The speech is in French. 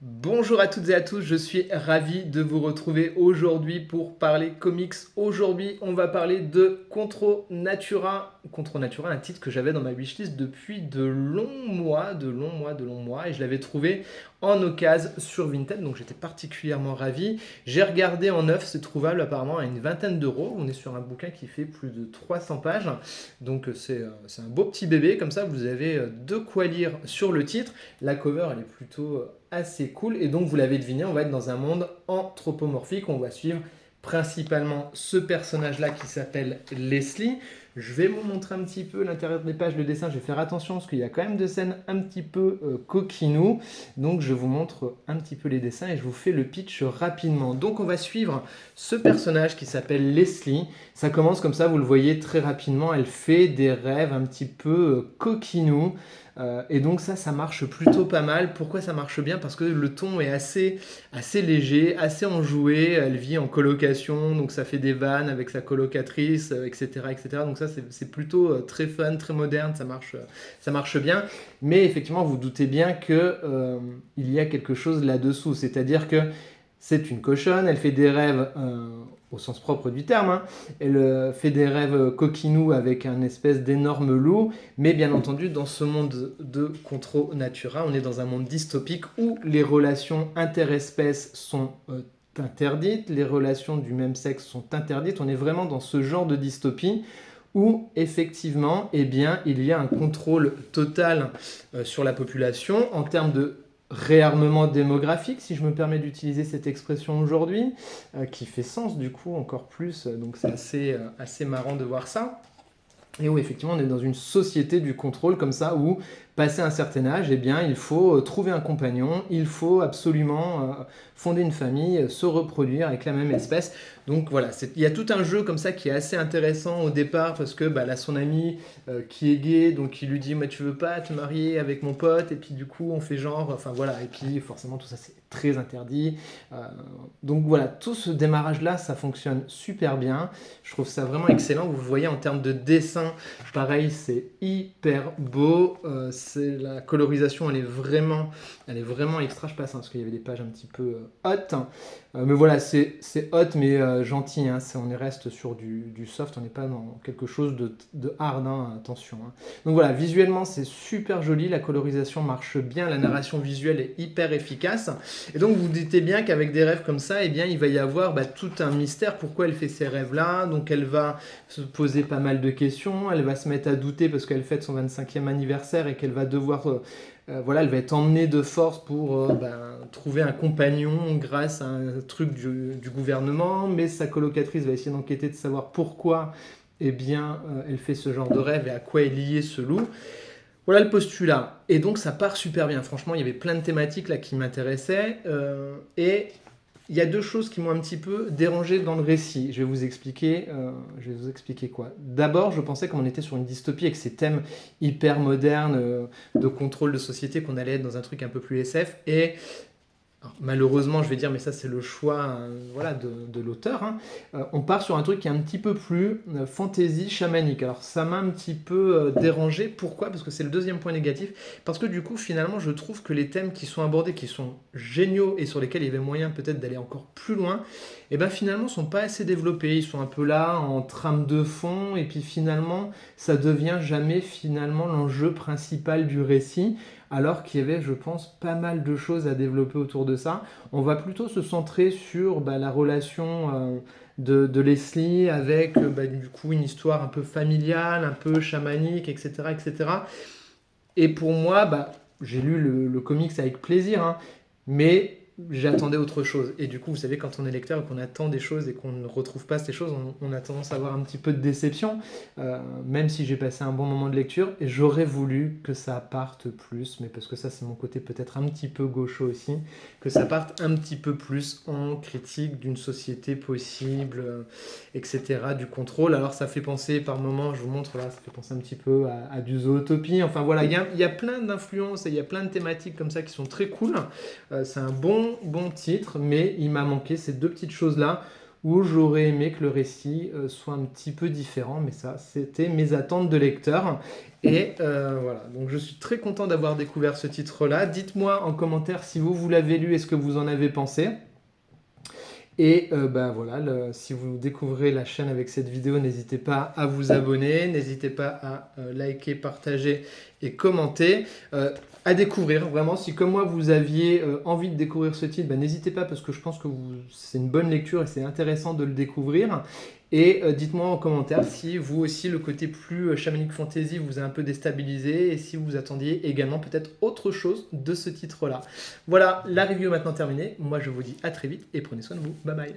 Bonjour à toutes et à tous, je suis ravi de vous retrouver aujourd'hui pour parler comics. Aujourd'hui, on va parler de Contro Natura. Contro Natura, un titre que j'avais dans ma wishlist depuis de longs mois, et je l'avais trouvé en occasion sur Vinted, donc j'étais particulièrement ravi. J'ai regardé en neuf, c'est trouvable apparemment à une vingtaine d'euros. On est sur un bouquin qui fait plus de 300 pages, donc c'est un beau petit bébé, comme ça vous avez de quoi lire sur le titre. La cover, elle est plutôt assez cool. Et donc, vous l'avez deviné, on va être dans un monde anthropomorphique. On va suivre principalement ce personnage-là qui s'appelle Leslie. Je vais vous montrer un petit peu l'intérieur des pages, le dessin. Je vais faire attention parce qu'il y a quand même des scènes un petit peu coquinou. Donc, je vous montre un petit peu les dessins et je vous fais le pitch rapidement. Donc, on va suivre ce personnage qui s'appelle Leslie. Ça commence comme ça, vous le voyez très rapidement. Elle fait des rêves un petit peu coquinous. Et donc ça marche plutôt pas mal. Pourquoi ça marche bien? Parce que le ton est assez léger, assez enjoué. Elle vit en colocation, donc ça fait des vannes avec sa colocatrice, etc., etc. Donc ça c'est plutôt très fun, très moderne, ça marche bien. Mais effectivement, vous doutez bien que il y a quelque chose là-dessous. C'est-à-dire que c'est une cochonne, elle fait des rêves au sens propre du terme, hein. Elle fait des rêves coquinous avec un espèce d'énorme loup, mais bien entendu, dans ce monde de Contro Natura, on est dans un monde dystopique où les relations interespèces sont interdites, les relations du même sexe sont interdites. On est vraiment dans ce genre de dystopie où effectivement, eh bien, il y a un contrôle total sur la population en termes de réarmement démographique, si je me permets d'utiliser cette expression aujourd'hui, qui fait sens du coup encore plus, donc c'est assez marrant de voir ça. Et où effectivement on est dans une société du contrôle comme ça, où passé un certain âge, eh bien, il faut trouver un compagnon, il faut absolument fonder une famille, se reproduire avec la même espèce. Donc voilà, il y a tout un jeu comme ça qui est assez intéressant au départ parce que bah, là, son ami qui est gay, donc il lui dit mais tu veux pas te marier avec mon pote, et puis du coup on fait genre, enfin voilà, et puis forcément tout ça c'est très interdit. Euh, donc voilà, tout ce démarrage-là, ça fonctionne super bien. Je trouve ça vraiment excellent. Vous voyez en termes de dessin, pareil, c'est hyper beau. La colorisation, elle est vraiment extra. Je passe hein, parce qu'il y avait des pages un petit peu hot. Mais voilà, c'est hot mais gentil. Hein. On reste sur du soft. On n'est pas dans quelque chose de hard. Hein, attention. Hein. Donc voilà, visuellement, c'est super joli. La colorisation marche bien. La narration visuelle est hyper efficace. Et donc vous vous dites bien qu'avec des rêves comme ça, eh bien, il va y avoir bah, tout un mystère. Pourquoi elle fait ces rêves-là? Donc elle va se poser pas mal de questions. Elle va se mettre à douter parce qu'elle fête son 25e anniversaire et qu'elle va devoir voilà, elle va être emmenée de force pour trouver un compagnon grâce à un truc du gouvernement, mais sa colocatrice va essayer d'enquêter de savoir pourquoi eh bien, elle fait ce genre de rêve et à quoi est lié ce loup. Voilà le postulat. Et donc ça part super bien. Franchement, il y avait plein de thématiques là qui m'intéressaient. Et il y a deux choses qui m'ont un petit peu dérangé dans le récit. Je vais vous expliquer quoi. D'abord, je pensais qu'on était sur une dystopie avec ces thèmes hyper modernes de contrôle de société, qu'on allait être dans un truc un peu plus SF. Et alors, malheureusement, je vais dire, mais ça c'est le choix voilà, de l'auteur, hein. On part sur un truc qui est un petit peu plus fantasy chamanique. Alors ça m'a un petit peu dérangé. Pourquoi? Parce que c'est le deuxième point négatif. Parce que du coup, finalement, je trouve que les thèmes qui sont abordés, qui sont géniaux et sur lesquels il y avait moyen peut-être d'aller encore plus loin, et ben finalement, sont pas assez développés. Ils sont un peu là en trame de fond, et puis finalement, ça devient jamais finalement l'enjeu principal du récit, alors qu'il y avait, je pense, pas mal de choses à développer autour de ça. On va plutôt se centrer sur la relation de Leslie avec du coup une histoire un peu familiale, un peu chamanique, etc. etc. Et pour moi, j'ai lu le comics avec plaisir, hein, mais j'attendais autre chose. Et du coup, vous savez, quand on est lecteur et qu'on attend des choses et qu'on ne retrouve pas ces choses, on a tendance à avoir un petit peu de déception, même si j'ai passé un bon moment de lecture. Et j'aurais voulu que ça parte plus, mais parce que ça, c'est mon côté peut-être un petit peu gaucho aussi, que ça parte un petit peu plus en critique d'une société possible, etc., du contrôle. Alors ça fait penser par moments, je vous montre là, ça fait penser un petit peu à du zootopie. Enfin voilà, il y a plein d'influences et il y a plein de thématiques comme ça qui sont très cool. C'est un bon titre, mais il m'a manqué ces deux petites choses-là où j'aurais aimé que le récit soit un petit peu différent, mais ça, c'était mes attentes de lecteur. Et voilà, donc je suis très content d'avoir découvert ce titre-là. Dites-moi en commentaire si vous l'avez lu et ce que vous en avez pensé. Et bah voilà, si vous découvrez la chaîne avec cette vidéo, n'hésitez pas à vous abonner, n'hésitez pas à liker, partager et commenter. À découvrir, vraiment, si comme moi vous aviez envie de découvrir ce titre, bah, n'hésitez pas parce que je pense que c'est une bonne lecture et c'est intéressant de le découvrir. Et dites-moi en commentaire si vous aussi le côté plus Shamanic Fantasy vous a un peu déstabilisé et si vous attendiez également peut-être autre chose de ce titre-là. Voilà, la review est maintenant terminée. Moi je vous dis à très vite et prenez soin de vous. Bye bye.